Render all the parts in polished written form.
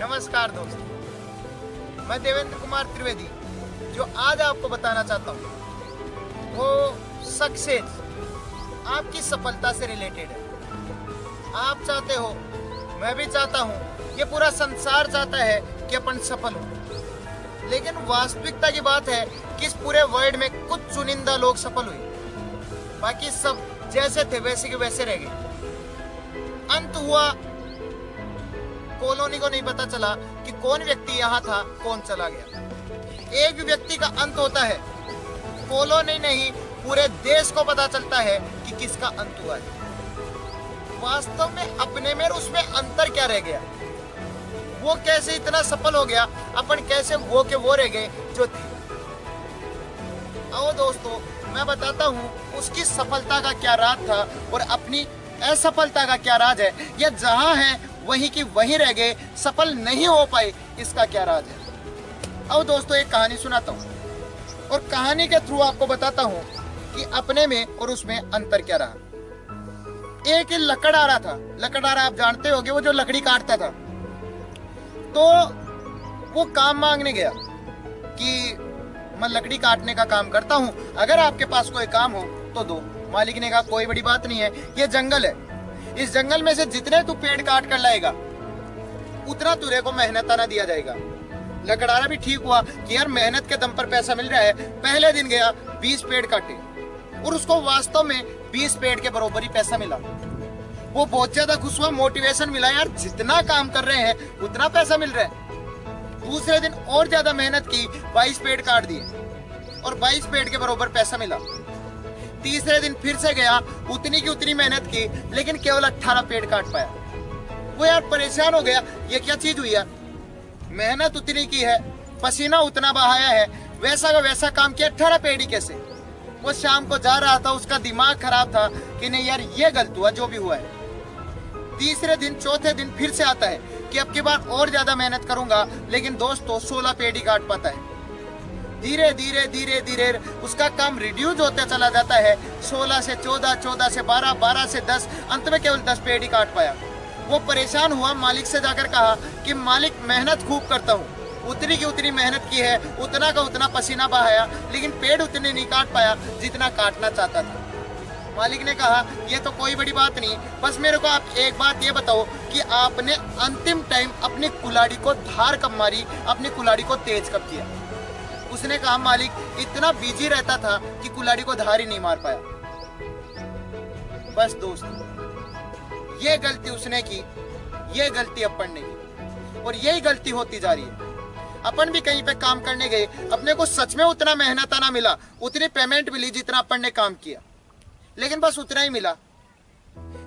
नमस्कार दोस्तों, मैं देवेंद्र कुमार त्रिवेदी जो आज आपको बताना चाहता हूँ वो सक्सेस आपकी सफलता से रिलेटेड है। आप चाहते हो, मैं भी चाहता हूँ, ये पूरा संसार चाहता है कि अपन सफल हो, लेकिन वास्तविकता की बात है कि इस पूरे वर्ल्ड में कुछ चुनिंदा लोग सफल हुए, बाकी सब जैसे थे वैसे के वैसे रह गए। अंत हुआ, कॉलोनी को नहीं पता चला कि कौन व्यक्ति यहाँ था, कौन चला गया। एक व्यक्ति का अंत होता है, कॉलोनी नहीं पूरे देश को पता चलता है कि किसका अंत हुआ है। वास्तव में अपने में उसमें अंतर क्या रह गया, वो कैसे इतना सफल हो गया, अपन कैसे वो के वो रह गए जो थे। आओ दोस्तों, मैं बताता हूँ उसकी सफलता का क्या राज था और अपनी असफलता का क्या राज है, या जहां है वहीं की वहीं रह गए, सफल नहीं हो पाए, इसका क्या राज है। अब दोस्तों एक कहानी सुनाता हूँ और कहानी के थ्रू आपको बताता हूँ कि अपने में और उसमें अंतर क्या रहा। एक लकड़हारा था। लकड़हारा आप जानते होंगे, वो जो लकड़ी काटता था। तो वो काम मांगने गया कि मैं लकड़ी काटने का काम करता हूँ, अगर आपके पास कोई काम हो तो दो। मालिक ने कहा कोई बड़ी बात नहीं है, ये जंगल है, इस जंगल में से जितने तू पेड़ काट कर लाएगा उतना तुरे को मेहनताना दिया जाएगा। लकड़हारा भी ठीक हुआ कि यार मेहनत के दम पर पैसा मिल रहा है। पहले दिन गया, 20 पेड़ काटे और उसको वास्तव में 20 पेड़ के बराबर ही पैसा मिला। वो बहुत ज्यादा खुश हुआ, मोटिवेशन मिला, यार जितना काम कर रहे हैं उतना पैसा मिल रहा है। दूसरे दिन और ज्यादा मेहनत की, 22 पेड़ काट दिए और 22 पेड़ के बराबर पैसा मिला। तीसरे दिन फिर से गया, उतनी की उतनी मेहनत की, लेकिन केवल 18 पेड़ काट पाया। वो यार परेशान हो गया, ये क्या चीज हुई यार, मेहनत उतनी की है, पसीना उतना बहाया है, वैसा का वैसा काम किया, 18 पेड़ ही कैसे। वो शाम को जा रहा था, उसका दिमाग खराब था कि नहीं यार ये गलत हुआ जो भी हुआ है। तीसरे दिन चौथे दिन फिर से आता है कि अब की बार और ज्यादा मेहनत करूंगा, लेकिन दोस्तों 16 पेड़ ही काट पाता है। धीरे धीरे धीरे धीरे उसका काम रिड्यूस होता चला जाता है, 16 से 14, 14 से 12, 12 से 10, अंत में केवल 10 पेड़ ही काट पाया। वो परेशान हुआ, मालिक से जाकर कहा कि मालिक मेहनत खूब करता हूँ, उतनी की उतनी मेहनत की है, उतना का उतना पसीना बहाया, लेकिन पेड़ उतने नहीं काट पाया जितना काटना चाहता था। मालिक ने कहा ये तो कोई बड़ी बात नहीं, बस मेरे को आप एक बात ये बताओ कि आपने अंतिम टाइम अपनी कुल्हाड़ी को धार कब मारी, अपनी कुल्हाड़ी को तेज कब किया। उसने कहा मालिक इतना बिजी रहता था कि कुल्हाड़ी को धार ही नहीं मार पाया। बस दोस्तों, ये गलती उसने की, ये गलती अपन ने की, और यही गलती होती जा रही है। अपन भी कहीं पे काम करने गए, अपने को सच में उतना मेहनताना मिला, उतनी पेमेंट मिली जितना अपन ने काम किया, लेकिन बस उतना ही मिला।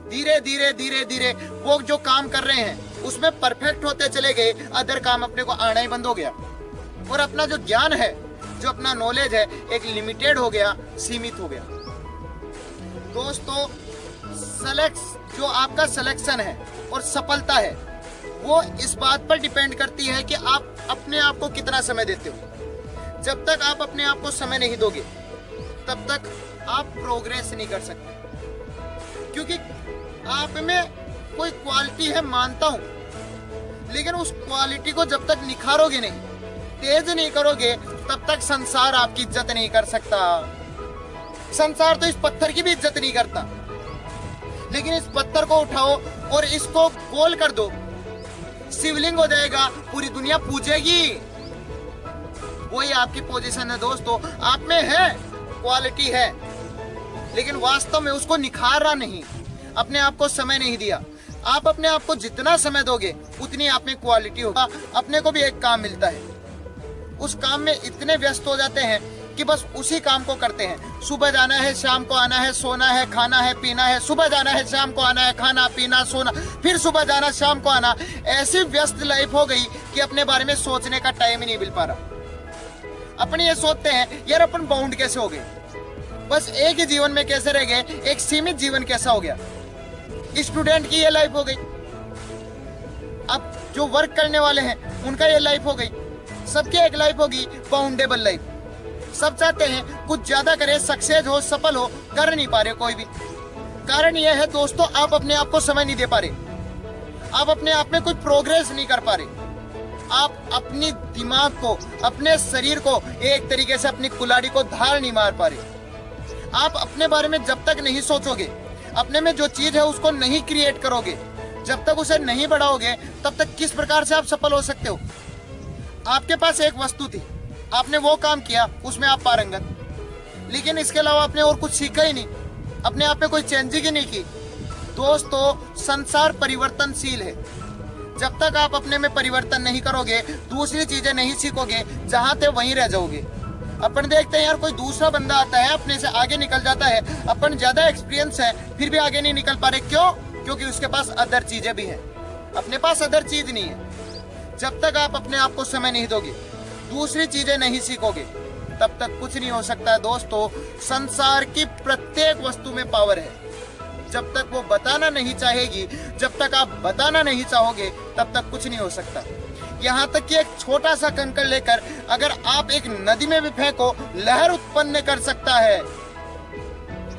धीरे धीरे धीरे धीरे वो जो काम कर रहे हैं उसमें परफेक्ट होते चले गए, अदर काम अपने को आना ही बंद हो गया, और अपना जो ज्ञान है, जो अपना नॉलेज है, एक लिमिटेड हो गया, सीमित हो गया। दोस्तों जो आपका सिलेक्शन है और सफलता है, वो इस बात पर डिपेंड करती है कि आप अपने आप को कितना समय देते हो। जब तक आप अपने आप को समय नहीं दोगे तब तक आप प्रोग्रेस नहीं कर सकते, क्योंकि आप में कोई क्वालिटी है मानता हूं, लेकिन उस क्वालिटी को जब तक निखारोगे नहीं, तेज नहीं करोगे, तब तक संसार आपकी इज्जत नहीं कर सकता। संसार तो इस पत्थर की भी इज्जत नहीं करता, लेकिन इस पत्थर को उठाओ और इसको गोल कर दो, शिवलिंग हो जाएगा, पूरी दुनिया पूजेगी। वही आपकी पोजीशन है दोस्तों, आप में है, क्वालिटी है, लेकिन वास्तव में उसको निखारा नहीं, अपने आप को समय नहीं दिया। आप अपने आप को जितना समय दोगे उतनी आप में क्वालिटी होगा। अपने को भी एक काम मिलता है, उस काम में इतने व्यस्त हो जाते हैं कि बस उसी काम को करते हैं। सुबह जाना है, शाम को आना है, सोना है, खाना है, पीना है, सुबह जाना है, शाम को आना है, खाना पीना सोना, फिर सुबह जाना, शाम को आना। ऐसी व्यस्त लाइफ हो गई कि अपने बारे में सोचने का टाइम ही नहीं मिल पा रहा। अपन ये सोचते हैं यार अपन बाउंड कैसे हो गए, बस एक ही जीवन में कैसे रह गए, एक सीमित जीवन कैसा हो गया। स्टूडेंट की ये लाइफ हो गई, अब जो वर्क करने वाले हैं उनका ये लाइफ हो गई, सबकी एक लाइफ होगी बाउंडेबल लाइफ। सब चाहते हैं कुछ ज्यादा करे, सक्सेस हो, सफल हो, कर नहीं पा रहे कोई भी। कारण यह है दोस्तों, आप अपने आप को समय नहीं दे पा रहे, आप अपने आप में कुछ प्रोग्रेस नहीं कर पा रहे। आप अपनी दिमाग को, अपने शरीर को एक तरीके से अपनी कुल्हाड़ी को धार नहीं मार पा रहे। आप अपने बारे में जब तक नहीं सोचोगे, अपने में जो चीज है उसको नहीं क्रिएट करोगे, जब तक उसे नहीं बढ़ाओगे, तब तक किस प्रकार से आप सफल हो सकते हो। आपके पास एक वस्तु थी, आपने वो काम किया, उसमें आप पारंगत, लेकिन इसके अलावा आपने और कुछ सीखा ही नहीं, अपने आप में कोई चेंजिंग ही नहीं की। दोस्तों, संसार परिवर्तनशील है। जब तक आप अपने में परिवर्तन नहीं करोगे, दूसरी चीजें नहीं सीखोगे, जहां थे वहीं रह जाओगे। अपन देखते हैं यार, कोई दूसरा बंदा आता है, अपने से आगे निकल जाता है, अपन ज्यादा एक्सपीरियंस है, फिर भी आगे नहीं निकल पा रहे। क्यों? क्योंकि उसके पास अदर चीजें भी हैं, अपने पास अदर चीज नहीं है। जब तक आप अपने आप को समय नहीं दोगे, दूसरी चीजें नहीं सीखोगे, तब तक कुछ नहीं हो सकता है। दोस्तों, संसार की प्रत्येक वस्तु में पावर है। जब तक वो बताना नहीं चाहेगी, जब तक आप बताना नहीं चाहोगे, तब तक कुछ नहीं हो सकता। यहाँ तक कि एक छोटा सा कंकड़ लेकर अगर आप एक नदी में भी फेंको, लहर उत्पन्न कर सकता है।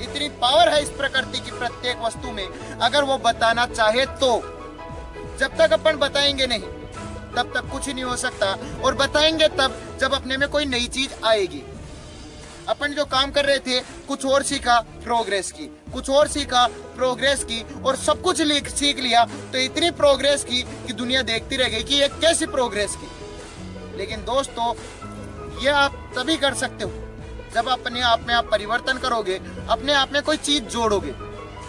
इतनी पावर है इस प्रकृति की प्रत्येक वस्तु में, अगर वो बताना चाहे तो। जब तक अपन बताएंगे नहीं, तब तक कुछ नहीं हो सकता। और बताएंगे तब जब अपने में कोई नई चीज आएगी। अपन जो काम कर रहे थे, कुछ और सीखा, प्रोग्रेस की, कुछ और सीखा, प्रोग्रेस की, और सब कुछ सीख लिया, तो इतनी प्रोग्रेस की कि दुनिया देखती रह गई कि ये कैसी प्रोग्रेस की। लेकिन दोस्तों, ये आप तभी कर सकते हो जब अपने आप में आप परिवर्तन करोगे, अपने आप में कोई चीज जोड़ोगे,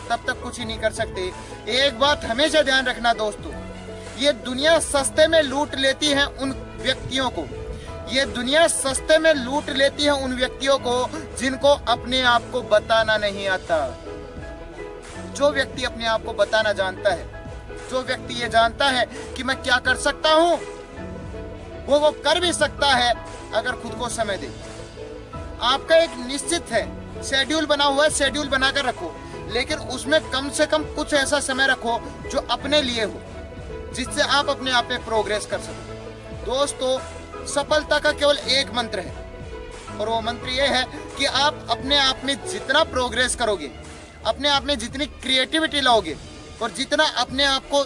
तब तक कुछ ही नहीं कर सकते। एक बात हमेशा ध्यान रखना दोस्तों, ये दुनिया सस्ते में लूट लेती है उन व्यक्तियों को, ये दुनिया सस्ते में लूट लेती है उन व्यक्तियों को जिनको अपने आप को बताना नहीं आता। जो व्यक्ति अपने आप को बताना जानता है, जो व्यक्ति ये जानता है कि मैं क्या कर सकता हूं, वो कर भी सकता है अगर खुद को समय दे। आपका एक निश्चित है शेड्यूल बना हुआ है, शेड्यूल बनाकर रखो, लेकिन उसमें कम से कम कुछ ऐसा समय रखो जो अपने लिए हो, जिससे आप अपने आप में प्रोग्रेस कर सको। दोस्तों, सफलता का केवल एक मंत्र है, और वो मंत्र ये है कि आप अपने आप में जितना प्रोग्रेस करोगे, अपने आप में जितनी क्रिएटिविटी लाओगे, और जितना अपने आप को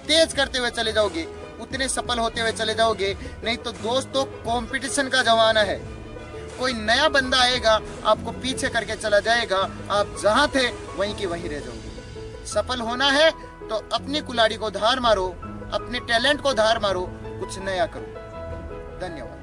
तेज करते हुए चले जाओगे, उतने सफल होते हुए चले जाओगे। नहीं तो दोस्तों, कंपटीशन का जमाना है, कोई नया बंदा आएगा, आपको पीछे करके चला जाएगा, आप जहां थे वहीं की वहीं रह जाओगे। सफल होना है तो अपनी कुल्हाड़ी को धार मारो, अपने टैलेंट को धार मारो, कुछ नया करो। धन्यवाद।